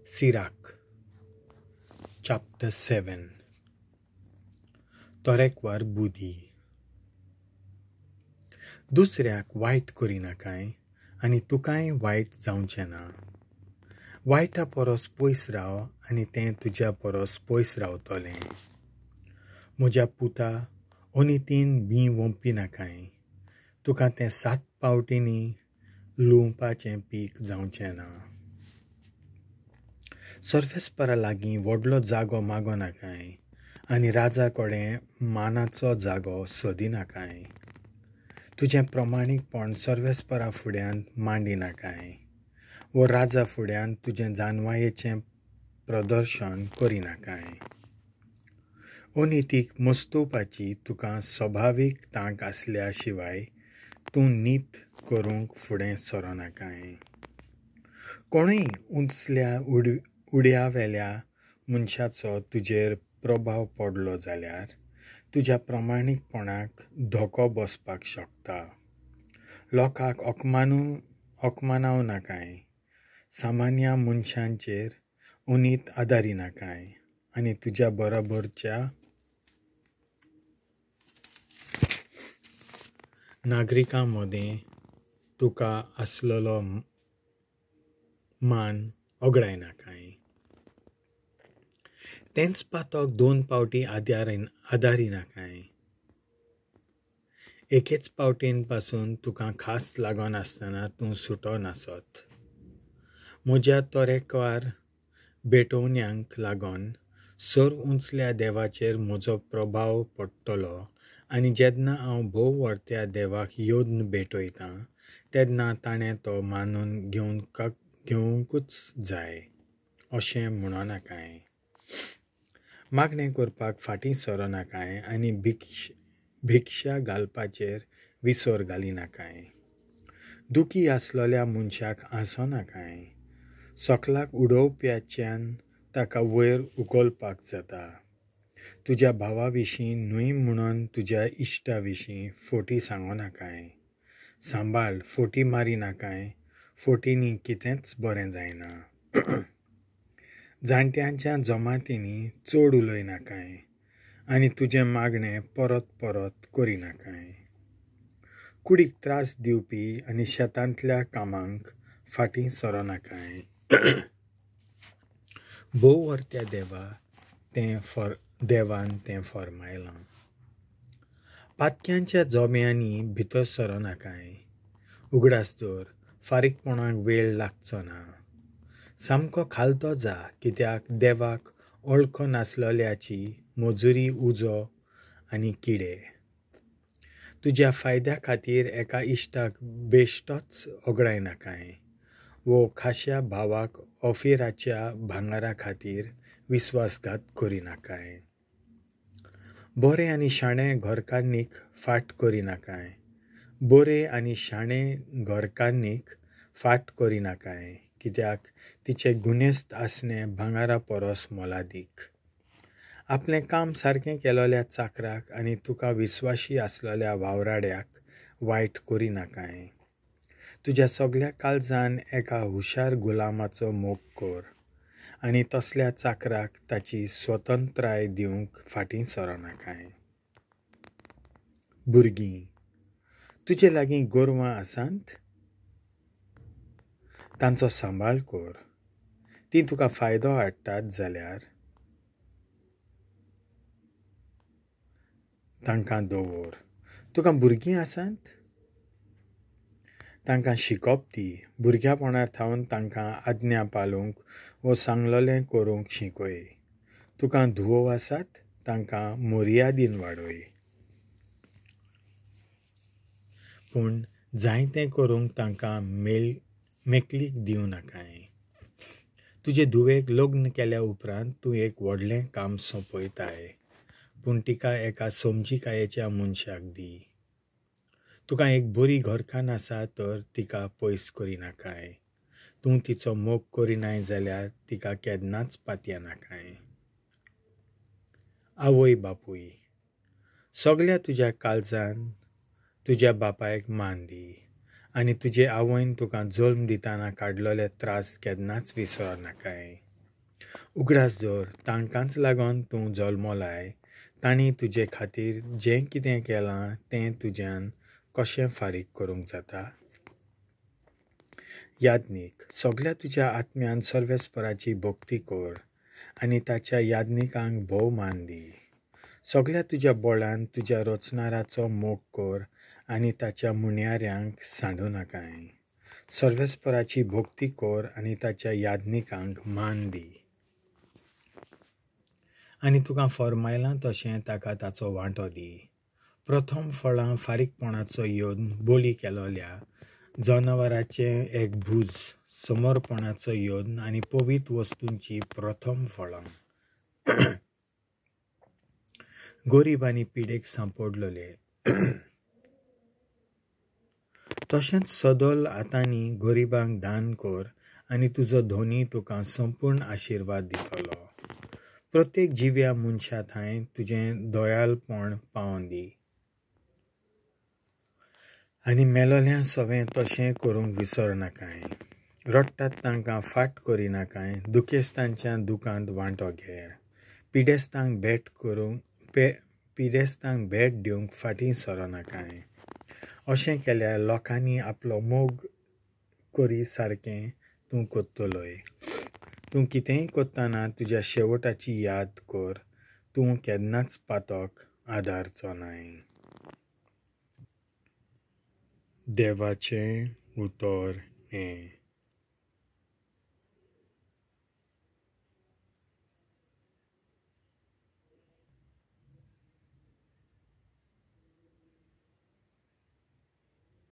Sirach, Chapter 7. तोरेकवार बुदी. दुसऱ्याक वायट करिनाकाय आनी तुकाय वायट जावचें ना. वायटा परस पयस राव आनी तें तुज्या परस पयस रावतलें. म्हज्या पुता, ओनितीन बी वंपी नाकाय. तुका तें 7 पावटींनी लुवपाचें पीक जावचें ना. सर्वेस्परा लागीं व्हडलो जागो मागो नाकाय आनी राजा कडेन मानाचो जागो सोदिनाकाय. तुजें प्रमाणीकपण सर्वेस्परा फुड्यान मांडिनाकाय वो राजा फुड्यान तुजें जानवायेचें प्रदर्शन करिनाकाय. ओनितीक मस्तोवपाची तुका स्वाभावीक तांक आसल्या शिवाय तूं नीत करूंक फुडें सरोनाकाय. कोणूय उंचल्या उड्यावेल्या मनशाचो तुजेर प्रभाव पडलो जाल्यार तुज्या प्रमाणीकपणाक धोको बसपाक शकता. लोकांक ओकमानव नाकाय. सामान्य मनशांचेर उनीत आदारिनाकाय आनी तुज्या बरोबरच्या नागरिकां मदें तुका आसलोलो मान ओगडायनाकाय. तेंच पातोक 2 पावटी आदारिनाकाय. एकेच पावटेन पासून तुका खास लागोन आसतना तूं सुटो नासत. म्हज्या तोरेकवार भेटोवण्यांक लागोन सर उंचल्या देवाचेर म्हजो प्रभाव पडटलो आनी जेन्ना हांव भोव वर्त्या देवाक योद्न भेटयतां तेन्ना ताणें तो मानून घेवंकूच जाय अशें म्हणनाकाय. मागणें करपाक फाटीं सरोनाकाय आनी भिक्षा घालपाचेर विसर घालिनाकाय. दुखी आसलोल्या मनशाक हांसोनाकाय. सोकलाक उडोवप्याच्यान ताका वयर उखलपाक जाता. तुज्या भावा विशीं न्हय म्हणून तुज्या इश्टा विशीं फोटी सांगोनाकाय. सांबाळ, फोटी मारिनाकाय. फोटींनी कितेंच बरें जायना. जाणट्यांच्या जमातींनी चड उलयनाकाय आनी तुजें मागणें परत परत करिनाकाय. कुडीक त्रास दिवपी आनी शेतांतल्या कामांक फाटीं सरोनाकाय. भोव वर्त्या देवान तें फरमायलां. पातक्यांच्या जोब्यांनी भितर सरोनाकाय. उगडास दवर, फारीकपणाक वेळ लागचो ना. सामको खालतो जा, कित्याक देवाक वळखो नासलोल्याची मजुरी उजो आनी किडे. तुज्या फायद्या खातीर एका इश्टाक बेश्टोच ओगडायनाकाय वो खाशा भावाक ऑफिराच्या भांगरा खातीर विस्वासघात करिनाकाय. बरे आनी शाणे घरकान्नीक फाट करिनाकाय. बरे आनी शाणे घरकान्नीक फाट करिनाकाय कित्याक तिचे गुनेस्त आसणें भांगरा परस मोलादीक. आपलें काम सारकें केलोल्या चाकराक आनी तुका विस्वाशी आसलोल्या वावराड्याक वायट करिनाकाय. तुज्या सगळ्या काळजान एका हुशार गुलामाचो मोग कर आनी तसल्या चाकराक ताची स्वतंत्राय दिवंक फाटीं सरोनाकाय. भुरगीं, तुजे लागीं गोरवां आसात? तांचो सांबाळ कर. तीं तुका फायदो हाडटात जाल्यार तांकां दवर. तुका भुरगीं आसात? तांकां शिकोप दी. भुरग्यापणार थावन तांकां आज्ञा पाळूंक वो सांगलोलें करूंक शिकय. तुका धुवो आसात? तांकां मर्यादीन वाडय. पूण जायतें करूंक तांकां मेकलीक दिवं नाकाय. तुजे धुवेक लग्न केल्या उपरांत तूं एक व्हडलें काम सोंपयताय पूण तिका एका समजिकायेच्या मनशाक दी. तुका एक बरी घरकान्न आसा तर तिका पयस करिनाकाय. तूं तिचो मोग करिनाय जाल्यार तिका केन्नाच पातयेनाकाय. आवय बापूय, सगळ्या तुज्या काळजान तुज्या बापायक मान दी आनी तुजे आवयन तुका जल्म दितना काडलोले त्रास केन्नाच विसरनाकाय. उगडास दवर, तांकांच लागून तूं जल्मलाय. तांणी तुजे खातीर जें कितें केलां तें तुज्यान कशें फारीक करूंक जाता. याज्ञीक, सगळ्या तुज्या आत्म्यान सर्वेस्पराची भक्ती कर आनी ताच्या याज्ञिकांक भोव मान दी. सगळ्या तुज्या बोळ्यान तुज्या रचणाराचो मोग कर आनी ताच्या मुण्याऱ्यांक सांडू नाकाय. सर्वेस्पराची भक्ती कर आनी ताच्या याज्ञिकांक मान दी. आनी तुका फरमायलां तशें ताका ताचो वांटो दी. प्रथम फळां फारीकपणाचो योद्न बोली केलोल्या जनावरांचे एक भूज, समर्पणाचो योद्न आनी पवित्र वस्तूंची प्रथम फळां. गरीब आनी पिडेक सांपडलोले. तशेंच सदोल आतांनी गरिबांक दान कर आनी तुजो धोनी तुका संपूर्ण आशिर्वाद दितलो. प्रत्येक जिव्या मनशा थंय तुजें दयाळपण पावोवन दी. आनी मेलोल्या सवें तशें करूंक विसर नाकाय. रडटात तांकां फाट करिनाकाय. दुखेस्तांच्या दुखांत वांटो घे. पिडेस्तांक भेट दिवंक फाटीं सरो नाकाय. अशें केल्यार लोकांनी आपलो मोग करी सारकें तूं कोत्तलोय. तूं कितेंय कोत्ताना तुज्या शेवटाची याद कर. तूं केन्नाच पातक आदारचो नाय. देवाचें उतर हें.